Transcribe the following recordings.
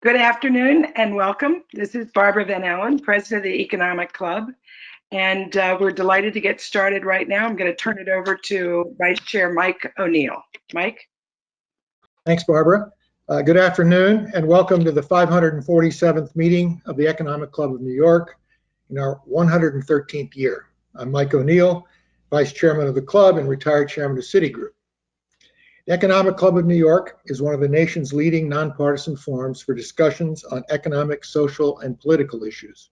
Good afternoon and welcome. This is Barbara Van Allen, President of the Economic Club, and we're delighted to get started right now. I'm going to turn it over to Vice Chair Mike O'Neill. Mike? Thanks, Barbara. Good afternoon and welcome to the 547th meeting of the Economic Club of New York in our 113th year. I'm Mike O'Neill, Vice Chairman of the club and retired Chairman of Citigroup. The Economic Club of New York is one of the nation's leading nonpartisan forums for discussions on economic, social, and political issues.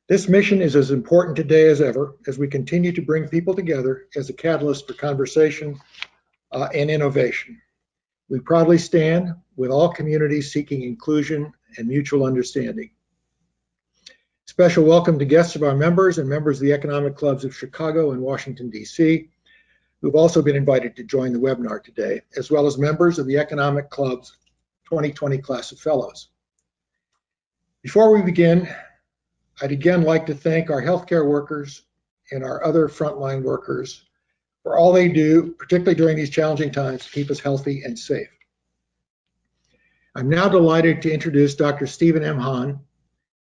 This mission is as important today as ever as we continue to bring people together as a catalyst for conversation and innovation. We proudly stand with all communities seeking inclusion and mutual understanding. Special welcome to guests of our members and members of the Economic Clubs of Chicago and Washington, D.C., who've also been invited to join the webinar today, as well as members of the Economic Club's 2020 class of fellows. Before we begin, I'd again like to thank our healthcare workers and our other frontline workers for all they do, particularly during these challenging times, to keep us healthy and safe. I'm now delighted to introduce Dr. Stephen M. Hahn,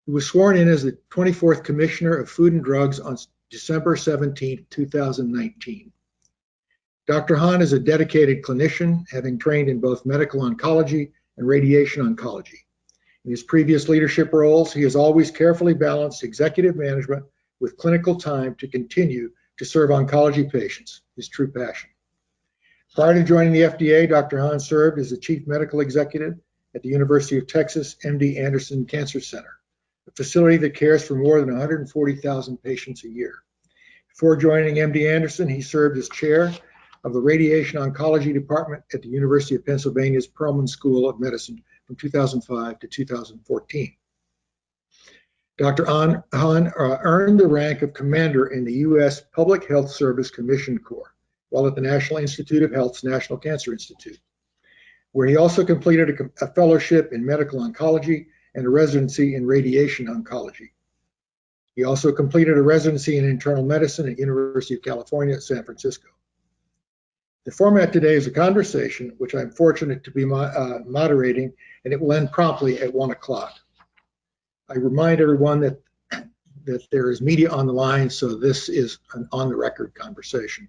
who was sworn in as the 24th Commissioner of Food and Drugs on December 17, 2019. Dr. Hahn is a dedicated clinician, having trained in both medical oncology and radiation oncology. In his previous leadership roles, he has always carefully balanced executive management with clinical time to continue to serve oncology patients, his true passion. Prior to joining the FDA, Dr. Hahn served as the Chief Medical Executive at the University of Texas MD Anderson Cancer Center, a facility that cares for more than 140,000 patients a year. Before joining MD Anderson, he served as chair of the Radiation Oncology Department at the University of Pennsylvania's Perelman School of Medicine from 2005 to 2014. Dr. Hahn earned the rank of commander in the U.S. Public Health Service Commission Corps while at the National Institute of Health's National Cancer Institute, where he also completed a fellowship in medical oncology and a residency in radiation oncology. He also completed a residency in internal medicine at University of California at San Francisco. The format today is a conversation, which I'm fortunate to be moderating, and it will end promptly at 1 o'clock. I remind everyone that there is media on the line, so this is an on-the-record conversation.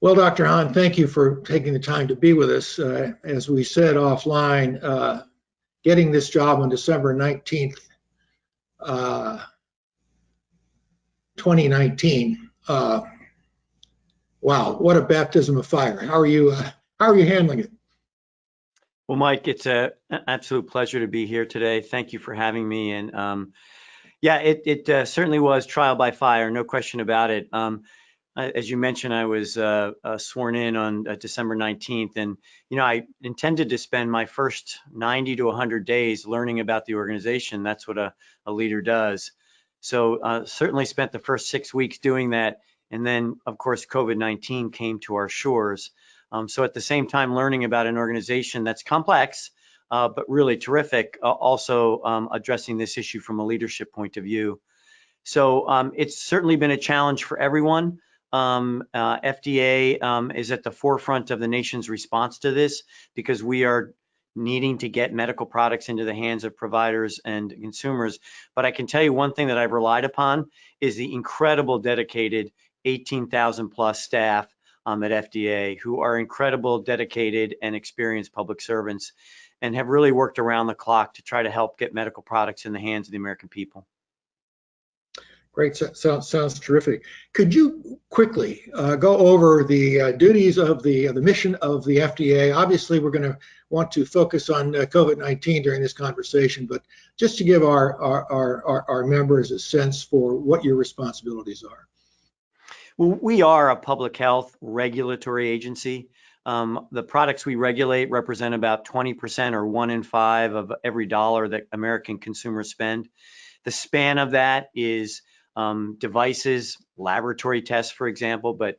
Well, Dr. Hahn, thank you for taking the time to be with us. As we said offline, getting this job on December 19th, 2019, wow, what a baptism of fire. How are you handling it? Well, Mike, it's an absolute pleasure to be here today. Thank you for having me. And yeah, it certainly was trial by fire, no question about it. As you mentioned, I was sworn in on December 19th, and I intended to spend my first 90 to 100 days learning about the organization. That's what a leader does. So certainly spent the first 6 weeks doing that. And then, of course, COVID-19 came to our shores. So at the same time, learning about an organization that's complex, but really terrific, also addressing this issue from a leadership point of view. So it's certainly been a challenge for everyone. FDA is at the forefront of the nation's response to this because we are needing to get medical products into the hands of providers and consumers. But I can tell you one thing that I've relied upon is the incredible dedicated 18,000 plus staff at FDA who are incredible, dedicated, and experienced public servants and have really worked around the clock to try to help get medical products in the hands of the American people. Great, sounds terrific. Could you quickly go over the duties of the mission of the FDA? Obviously, we're going to want to focus on COVID-19 during this conversation, but just to give our members a sense for what your responsibilities are. Well, we are a public health regulatory agency. The products we regulate represent about 20% or 1 in 5 of every dollar that American consumers spend. The span of that is devices, laboratory tests, for example, but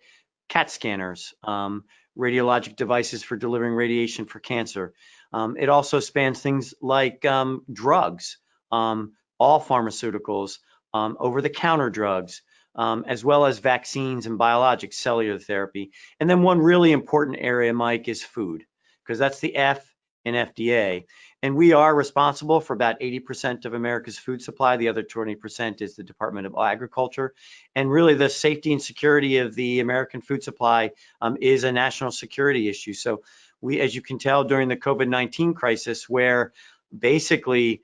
CAT scanners, radiologic devices for delivering radiation for cancer. It also spans things like drugs, all pharmaceuticals, over-the-counter drugs, as well as vaccines and biologics, cellular therapy. And then one really important area, Mike, is food, because that's the F in FDA. And we are responsible for about 80% of America's food supply. The other 20% is the Department of Agriculture. And really the safety and security of the American food supply is a national security issue. So we, as you can tell, during the COVID-19 crisis, where basically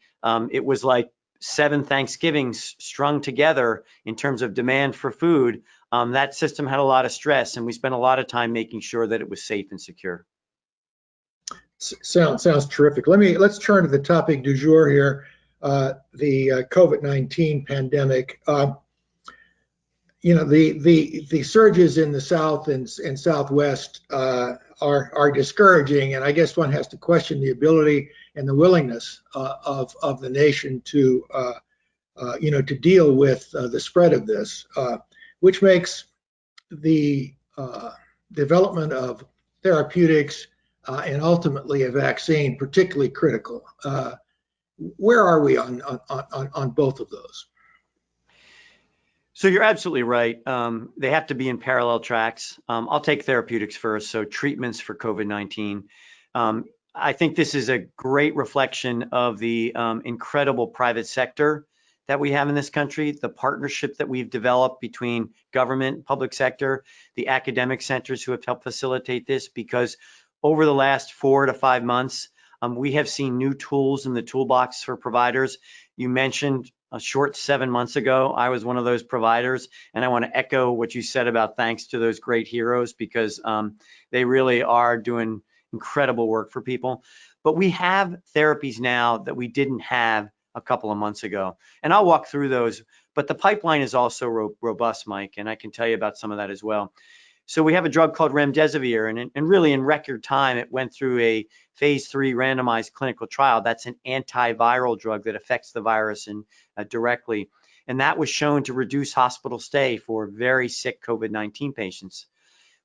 it was like 7 Thanksgivings strung together in terms of demand for food, that system had a lot of stress, and we spent a lot of time making sure that it was safe and secure. Sounds terrific. Let's turn to the topic du jour here, the COVID-19 pandemic. You know, the surges in the South and Southwest are discouraging, and I guess one has to question the ability and the willingness of the nation to you know, to deal with the spread of this, which makes the development of therapeutics and ultimately a vaccine particularly critical. Where are we on both of those? So you're absolutely right. They have to be in parallel tracks. I'll take therapeutics first. So treatments for COVID-19. I think this is a great reflection of the incredible private sector that we have in this country, the partnership that we've developed between government, public sector, the academic centers who have helped facilitate this, because over the last 4 to 5 months, we have seen new tools in the toolbox for providers. You mentioned a short 7 months ago, I was one of those providers, and I want to echo what you said about thanks to those great heroes, because they really are doing incredible work for people. But we have therapies now that we didn't have a couple of months ago, and I'll walk through those. But the pipeline is also robust, Mike, and I can tell you about some of that as well. So we have a drug called remdesivir, and really in record time, it went through a phase 3 randomized clinical trial. That's an antiviral drug that affects the virus directly. And that was shown to reduce hospital stay for very sick COVID-19 patients.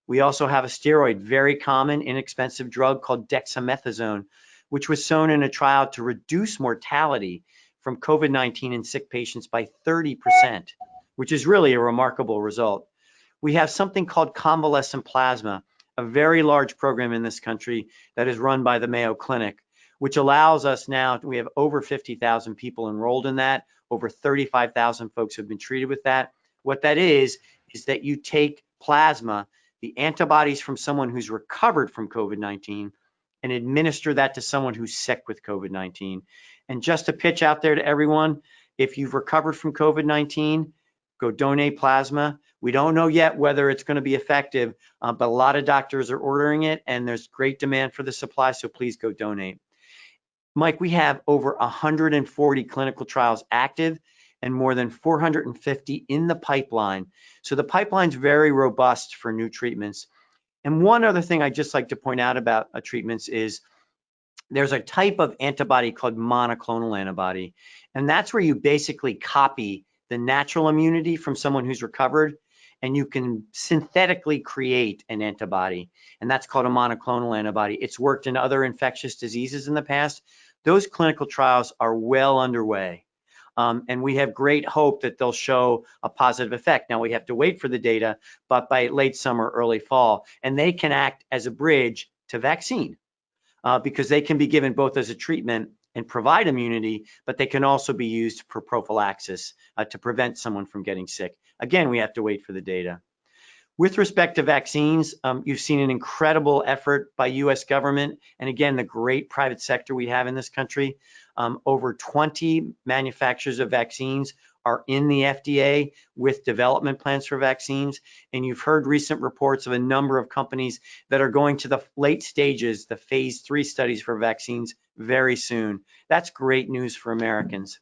We also have a steroid, very common, inexpensive drug called dexamethasone, which was shown in a trial to reduce mortality from COVID-19 in sick patients by 30%, which is really a remarkable result. We have something called Convalescent Plasma, a very large program in this country that is run by the Mayo Clinic, which allows us now, we have over 50,000 people enrolled in that, over 35,000 folks have been treated with that. What that is that you take plasma, the antibodies from someone who's recovered from COVID-19, and administer that to someone who's sick with COVID-19. And just to pitch out there to everyone, if you've recovered from COVID-19, go donate plasma. We don't know yet whether it's going to be effective, but a lot of doctors are ordering it, and there's great demand for the supply, so please go donate. Mike, we have over 140 clinical trials active and more than 450 in the pipeline. So the pipeline's very robust for new treatments. And one other thing I'd just like to point out about treatments is there's a type of antibody called monoclonal antibody, and that's where you basically copy the natural immunity from someone who's recovered, and you can synthetically create an antibody, and that's called a monoclonal antibody. It's worked in other infectious diseases in the past. Those clinical trials are well underway, and we have great hope that they'll show a positive effect. Now we have to wait for the data, but by late summer, early fall, and they can act as a bridge to vaccine because they can be given both as a treatment and provide immunity, but they can also be used for prophylaxis to prevent someone from getting sick. Again, we have to wait for the data. With respect to vaccines, you've seen an incredible effort by US government, and again, the great private sector we have in this country. Over 20 manufacturers of vaccines are in the FDA with development plans for vaccines, and you've heard recent reports of a number of companies that are going to the late stages, the phase 3 studies for vaccines very soon. That's great news for Americans.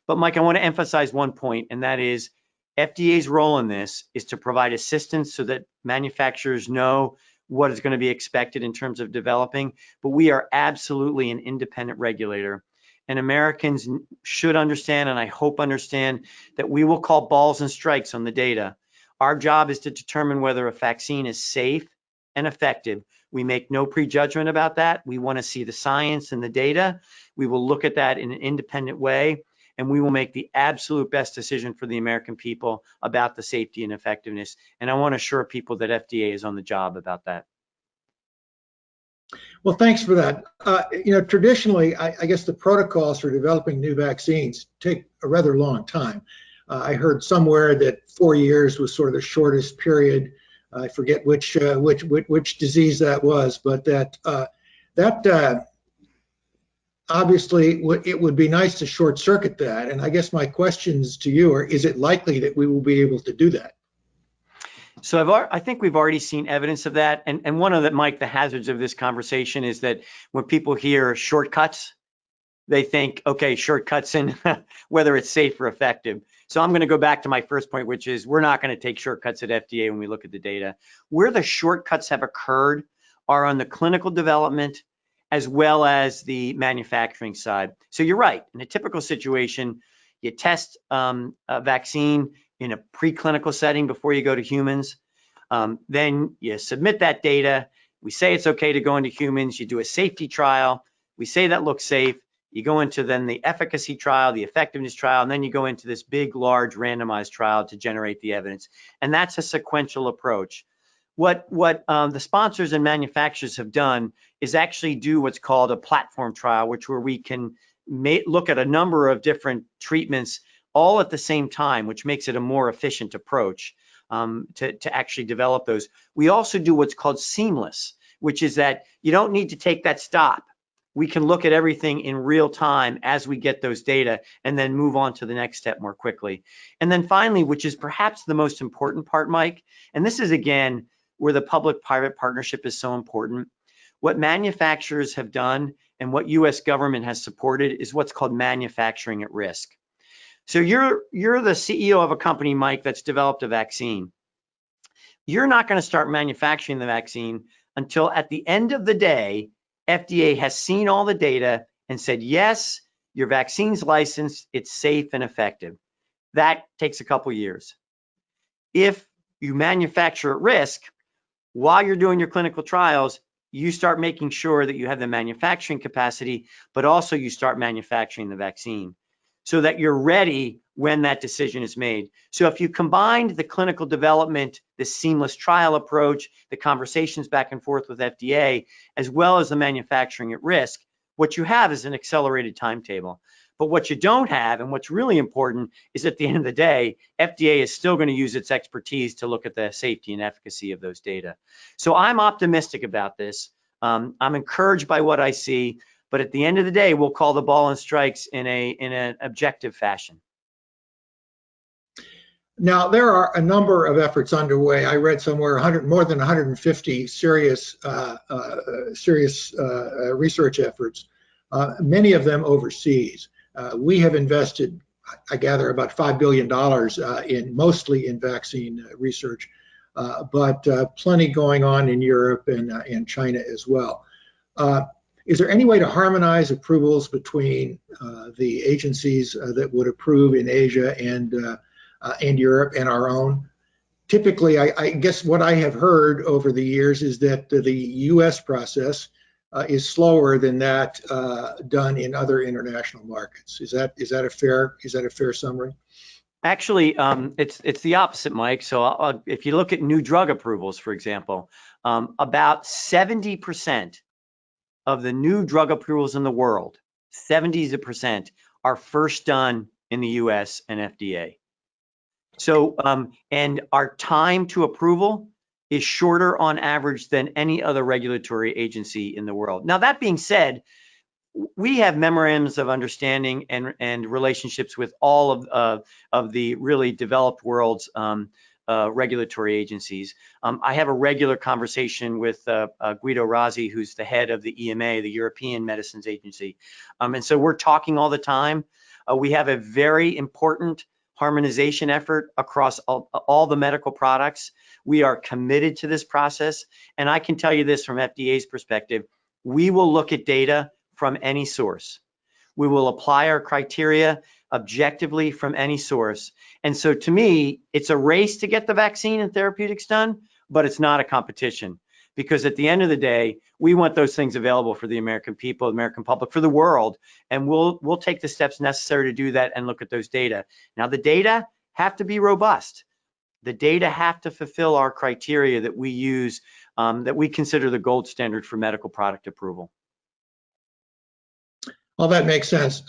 But Mike, I want to emphasize one point, and that is FDA's role in this is to provide assistance so that manufacturers know what is going to be expected in terms of developing, but we are absolutely an independent regulator. And Americans should understand, and I hope understand, that we will call balls and strikes on the data. Our job is to determine whether a vaccine is safe and effective. We make no prejudgment about that. We want to see the science and the data. We will look at that in an independent way, and we will make the absolute best decision for the American people about the safety and effectiveness. And I want to assure people that FDA is on the job about that. Well, thanks for that. Traditionally, I guess the protocols for developing new vaccines take a rather long time. I heard somewhere that 4 years was sort of the shortest period. I forget which disease that was, but that obviously it would be nice to short circuit that. And I guess my questions to you are: is it likely that we will be able to do that? So I think we've already seen evidence of that. And one of the, Mike, the hazards of this conversation is that when people hear shortcuts, they think, okay, shortcuts in whether it's safe or effective. So I'm going to go back to my first point, which is we're not going to take shortcuts at FDA when we look at the data. Where the shortcuts have occurred are on the clinical development as well as the manufacturing side. So you're right. In a typical situation, you test a vaccine in a preclinical setting before you go to humans. Then you submit that data. We say it's okay to go into humans. You do a safety trial. We say that looks safe. You go into then the efficacy trial, the effectiveness trial, and then you go into this big, large randomized trial to generate the evidence. And that's a sequential approach. What the sponsors and manufacturers have done is actually do what's called a platform trial, where we can look at a number of different treatments all at the same time, which makes it a more efficient approach to actually develop those. We also do what's called seamless, which is that you don't need to take that stop. We can look at everything in real time as we get those data and then move on to the next step more quickly. And then finally, which is perhaps the most important part, Mike, and this is again where the public-private partnership is so important. What manufacturers have done and what US government has supported is what's called manufacturing at risk. So you're the CEO of a company, Mike, that's developed a vaccine. You're not going to start manufacturing the vaccine until at the end of the day, FDA has seen all the data and said, yes, your vaccine's licensed, it's safe and effective. That takes a couple years. If you manufacture at risk, while you're doing your clinical trials, you start making sure that you have the manufacturing capacity, but also you start manufacturing the vaccine so that you're ready when that decision is made. So if you combine the clinical development, the seamless trial approach, the conversations back and forth with FDA, as well as the manufacturing at risk, what you have is an accelerated timetable. But what you don't have, and what's really important, is at the end of the day, FDA is still going to use its expertise to look at the safety and efficacy of those data. So I'm optimistic about this. I'm encouraged by what I see, but at the end of the day, we'll call the ball and strikes in an objective fashion. Now, there are a number of efforts underway. I read somewhere more than 150 serious research efforts, many of them overseas. We have invested, I gather, about $5 billion mostly in vaccine research, but plenty going on in Europe and China as well. Is there any way to harmonize approvals between the agencies that would approve in Asia and Europe and our own? Typically, I guess what I have heard over the years is that the U.S. process is slower than that done in other international markets. Is that a fair summary? Actually, it's the opposite, Mike. So if you look at new drug approvals, for example, about 70% of the new drug approvals in the world, 70% are first done in the US and FDA. So, and our time to approval is shorter on average than any other regulatory agency in the world. Now, that being said, we have memorandums of understanding and relationships with all of the really developed world's regulatory agencies. I have a regular conversation with Guido Rossi, who's the head of the EMA, the European Medicines Agency. And so we're talking all the time. We have a very important harmonization effort across all the medical products. We are committed to this process. And I can tell you this from FDA's perspective, we will look at data from any source. We will apply our criteria objectively from any source. And so to me, it's a race to get the vaccine and therapeutics done, but it's not a competition. Because at the end of the day, we want those things available for the American people, American public, for the world. And we'll take the steps necessary to do that and look at those data. Now, the data have to be robust. The data have to fulfill our criteria that we use that we consider the gold standard for medical product approval. Well, that makes sense.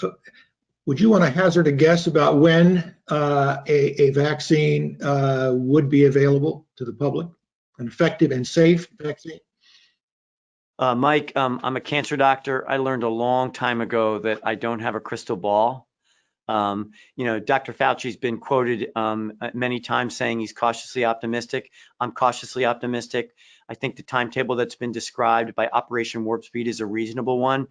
Would you want to hazard a guess about when a vaccine would be available to the public, an effective and safe vaccine? Mike, I'm a cancer doctor. I learned a long time ago that I don't have a crystal ball. Dr. Fauci's been quoted many times saying he's cautiously optimistic. I'm cautiously optimistic. I think the timetable that's been described by Operation Warp Speed is a reasonable one,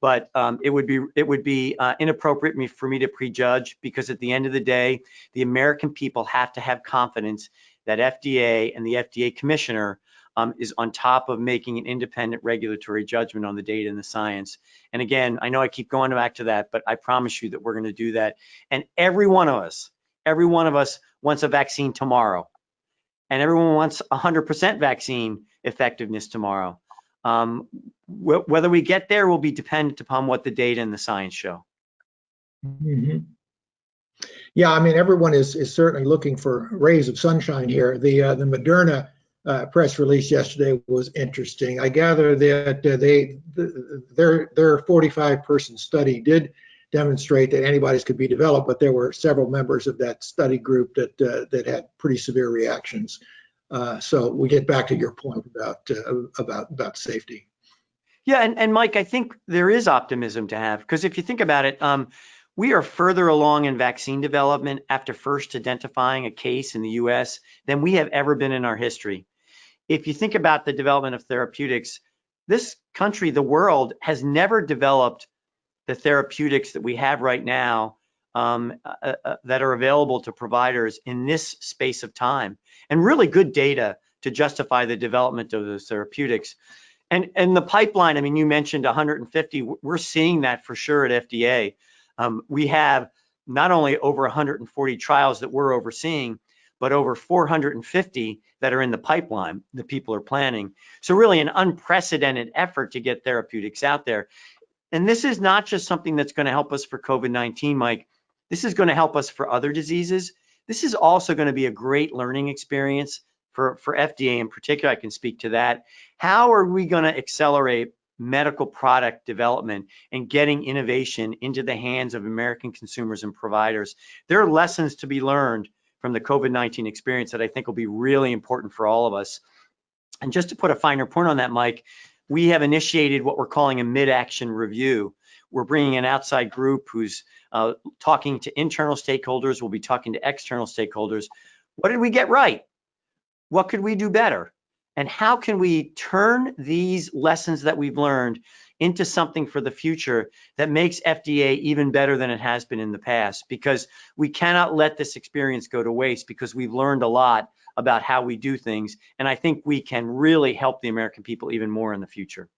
but it would be inappropriate for me to prejudge, because at the end of the day, the American people have to have confidence that FDA and the FDA commissioner is on top of making an independent regulatory judgment on the data and the science. And again, I know I keep going back to that, but I promise you that we're going to do that. And every one of us wants a vaccine tomorrow, and everyone wants 100% vaccine effectiveness tomorrow. Whether we get there will be dependent upon what the data and the science show. Mm-hmm. Yeah, I mean, everyone is certainly looking for rays of sunshine here. The Moderna press release yesterday was interesting. I gather that their 45-person study did demonstrate that antibodies could be developed, but there were several members of that study group that had pretty severe reactions. So we get back to your point about safety. Yeah, and Mike, I think there is optimism to have, because if you think about it, we are further along in vaccine development after first identifying a case in the US than we have ever been in our history. If you think about the development of therapeutics, this country, the world, has never developed the therapeutics that we have right now that are available to providers in this space of time, and really good data to justify the development of those therapeutics. And the pipeline, I mean, you mentioned 150, we're seeing that for sure at FDA. We have not only over 140 trials that we're overseeing, but over 450 that are in the pipeline that people are planning. So really an unprecedented effort to get therapeutics out there. And this is not just something that's going to help us for COVID-19, Mike. This is going to help us for other diseases. This is also going to be a great learning experience for FDA in particular. I can speak to that. How are we going to accelerate medical product development and getting innovation into the hands of American consumers and providers? There are lessons to be learned from the COVID-19 experience that I think will be really important for all of us. And just to put a finer point on that, Mike, we have initiated what we're calling a mid-action review. We're bringing an outside group who's talking to internal stakeholders. We'll be talking to external stakeholders. What did we get right? What could we do better? And how can we turn these lessons that we've learned into something for the future that makes FDA even better than it has been in the past? Because we cannot let this experience go to waste, because we've learned a lot about how we do things. And I think we can really help the American people even more in the future.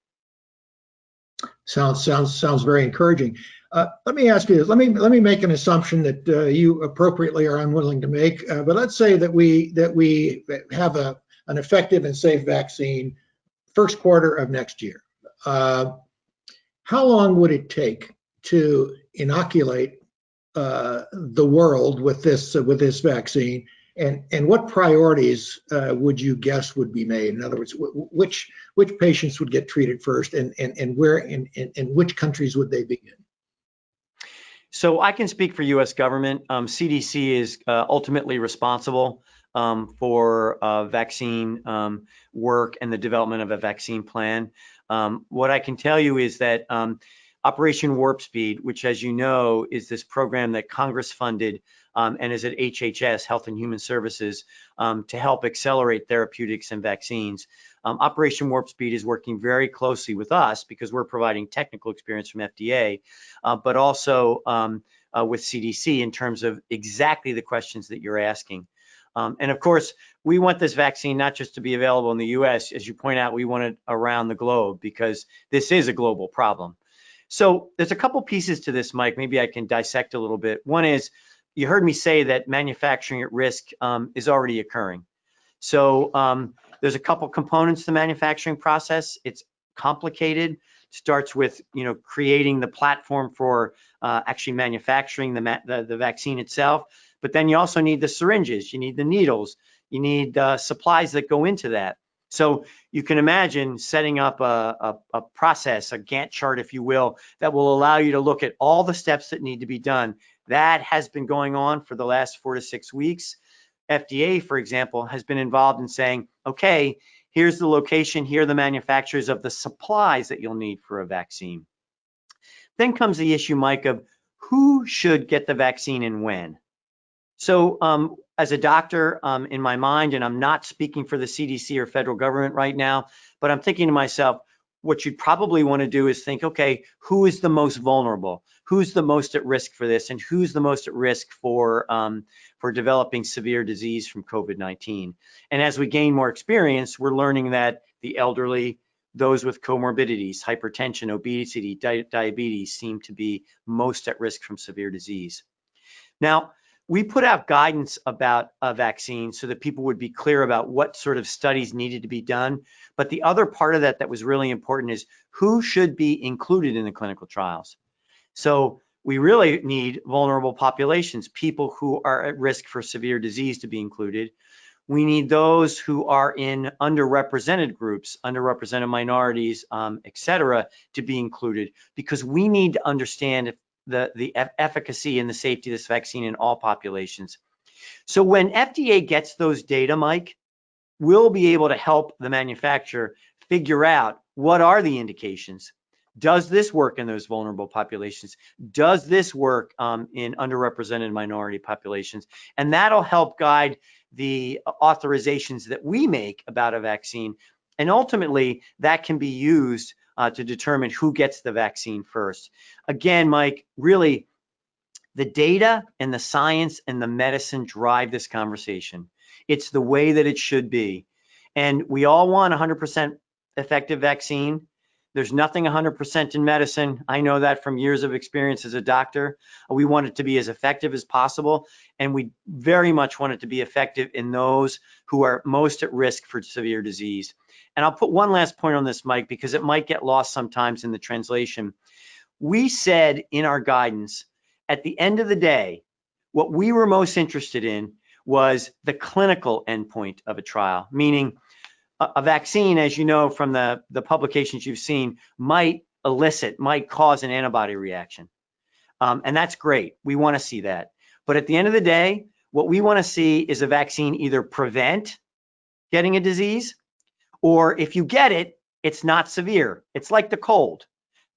Sounds very encouraging. Let me ask you this. Let me make an assumption that you appropriately are unwilling to make. But let's say that we have an effective and safe vaccine first quarter of next year. How long would it take to inoculate the world with this vaccine? And what priorities would you guess would be made? In other words, which patients would get treated first, and where in which countries would they begin? So I can speak for U.S. government. CDC is ultimately responsible for vaccine work and the development of a vaccine plan. What I can tell you is that Operation Warp Speed, which, as you know, is this program that Congress funded and is at HHS, Health and Human Services, to help accelerate therapeutics and vaccines. Operation Warp Speed is working very closely with us because we're providing technical experience from FDA, but also with CDC in terms of exactly the questions that you're asking. And of course, we want this vaccine not just to be available in the US, as you point out, we want it around the globe because this is a global problem. So there's a couple pieces to this, Mike. Maybe I can dissect a little bit. One is, you heard me say that manufacturing at risk is already occurring. So there's a couple components to the manufacturing process. It's complicated. It starts with creating the platform for actually manufacturing the vaccine itself. But then you also need the syringes, you need the needles, you need supplies that go into that. So you can imagine setting up a process, a Gantt chart, if you will, that will allow you to look at all the steps that need to be done. That has been going on for the last 4 to 6 weeks. FDA, for example, has been involved in saying, okay, here's the location, here are the manufacturers of the supplies that you'll need for a vaccine. Then comes the issue, Mike, of who should get the vaccine and when. So as a doctor, in my mind, and I'm not speaking for the CDC or federal government right now, but I'm thinking to myself, what you'd probably want to do is think, okay, who is the most vulnerable? Who's the most at risk for this? And who's the most at risk for developing severe disease from COVID-19? And as we gain more experience, we're learning that the elderly, those with comorbidities, hypertension, obesity, diabetes seem to be most at risk from severe disease. Now, we put out guidance about a vaccine so that people would be clear about what sort of studies needed to be done. But the other part of that was really important is who should be included in the clinical trials. So we really need vulnerable populations, people who are at risk for severe disease to be included. We need those who are in underrepresented groups, underrepresented minorities, et cetera, to be included, because we need to understand if the efficacy and the safety of this vaccine in all populations. So when FDA gets those data, Mike, we'll be able to help the manufacturer figure out what are the indications. Does this work in those vulnerable populations? Does this work in underrepresented minority populations? And that'll help guide the authorizations that we make about a vaccine. And ultimately, that can be used to determine who gets the vaccine first. Again, Mike, really, the data and the science and the medicine drive this conversation. It's the way that it should be. And we all want 100% effective vaccine. There's nothing 100% in medicine. I know that from years of experience as a doctor. We want it to be as effective as possible. And we very much want it to be effective in those who are most at risk for severe disease. And I'll put one last point on this, Mike, because it might get lost sometimes in the translation. We said in our guidance, at the end of the day, what we were most interested in was the clinical endpoint of a trial, meaning a vaccine, as you know from the publications you've seen, might cause an antibody reaction. And that's great. We want to see that. But at the end of the day, what we want to see is a vaccine either prevent getting a disease, or if you get it, it's not severe. It's like the cold.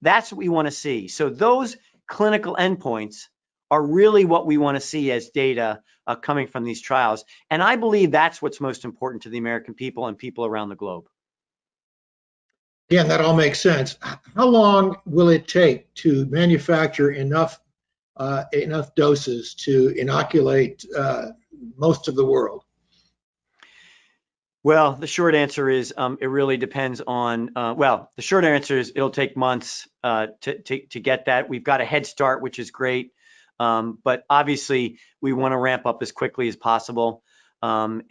That's what we want to see. So those clinical endpoints are really what we want to see as data coming from these trials. And I believe that's what's most important to the American people and people around the globe. Again, that all makes sense. How long will it take to manufacture enough doses to inoculate most of the world? Well, the short answer is it really depends on, the short answer is it'll take months to get that. We've got a head start, which is great. But obviously we want to ramp up as quickly as possible. And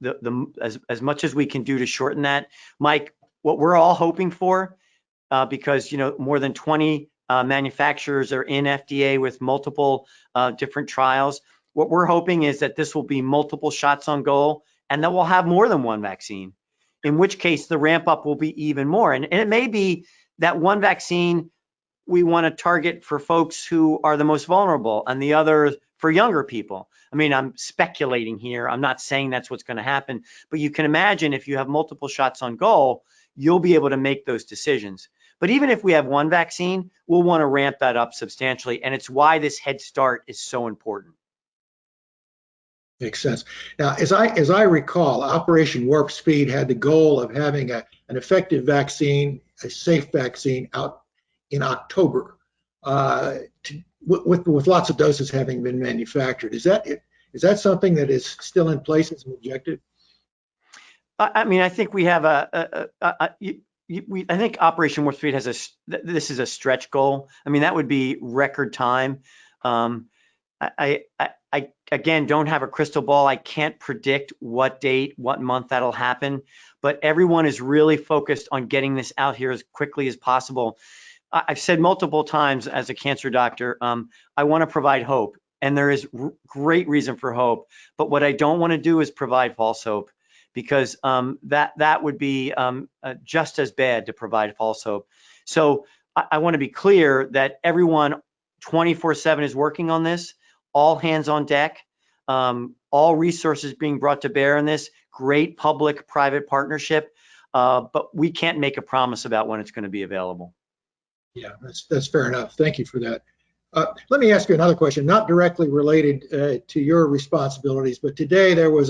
as much as we can do to shorten that, Mike, what we're all hoping for, because, you know, more than 20 manufacturers are in FDA with multiple different trials. What we're hoping is that this will be multiple shots on goal, and that we'll have more than one vaccine, in which case the ramp up will be even more. And it may be that one vaccine we want to target for folks who are the most vulnerable and the other for younger people. I mean, I'm speculating here. I'm not saying that's what's going to happen, but you can imagine if you have multiple shots on goal, you'll be able to make those decisions. But even if we have one vaccine, we'll want to ramp that up substantially. And it's why this head start is so important. Makes sense. Now, as I recall, Operation Warp Speed had the goal of having an effective vaccine, a safe vaccine, out in October, with lots of doses having been manufactured. Is that something that is still in place as an objective? I mean, I think we have I think Operation Warp Speed has this is a stretch goal. I mean, that would be record time. I again don't have a crystal ball. I can't predict what date, what month that'll happen, but everyone is really focused on getting this out here as quickly as possible. I've said multiple times as a cancer doctor, I want to provide hope, and there is great reason for hope, but what I don't want to do is provide false hope, because that would be just as bad to provide false hope. So I want to be clear that everyone 24/7 is working on this, all hands on deck, all resources being brought to bear on this, great public-private partnership, but we can't make a promise about when it's going to be available. Yeah, that's fair enough. Thank you for that. Let me ask you another question, not directly related to your responsibilities, but today there was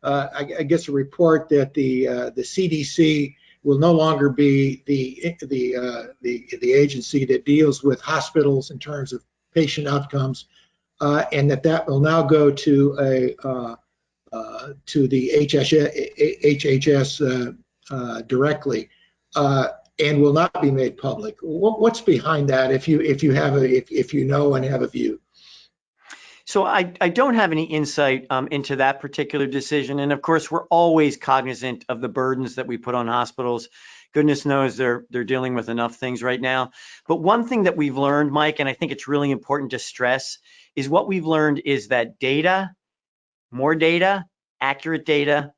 I guess a report that the CDC will no longer be the agency that deals with hospitals in terms of patient outcomes, and that will now go to the HHS directly, and will not be made public. What's behind that? If you know and have a view. So I don't have any insight into that particular decision. And of course, we're always cognizant of the burdens that we put on hospitals. Goodness knows they're dealing with enough things right now. But one thing that we've learned, Mike, and I think it's really important to stress, is what we've learned is that data, more data, accurate data,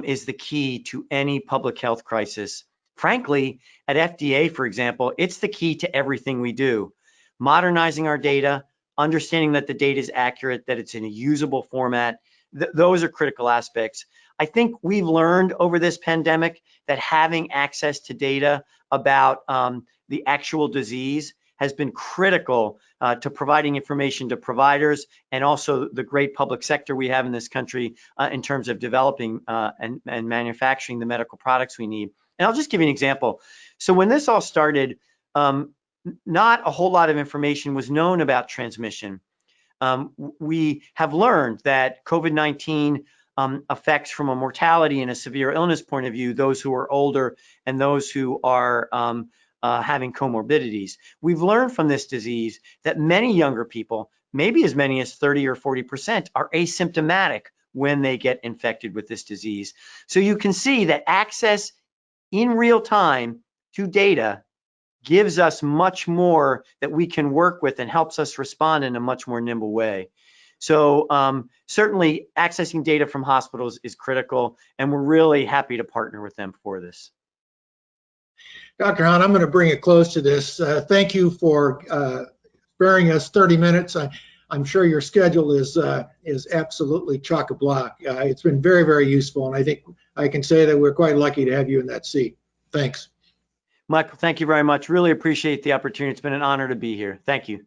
is the key to any public health crisis. Frankly, at FDA, for example, it's the key to everything we do. Modernizing our data, understanding that the data is accurate, that it's in a usable format, those are critical aspects. I think we've learned over this pandemic that having access to data about the actual disease has been critical to providing information to providers and also the great public sector we have in this country in terms of developing and manufacturing the medical products we need. And I'll just give you an example. So when this all started, not a whole lot of information was known about transmission. We have learned that COVID-19 affects, from a mortality and a severe illness point of view, those who are older and those who are having comorbidities. We've learned from this disease that many younger people, maybe as many as 30 or 40%, are asymptomatic when they get infected with this disease. So you can see that access in real time to data gives us much more that we can work with and helps us respond in a much more nimble way. So certainly accessing data from hospitals is critical, and we're really happy to partner with them for this. Dr. Hahn, I'm going to bring it close to this. Thank you for sparing us 30 minutes. I'm sure your schedule is absolutely chock-a-block. It's been very, very useful, and I think I can say that we're quite lucky to have you in that seat. Thanks. Michael, thank you very much. Really appreciate the opportunity. It's been an honor to be here. Thank you.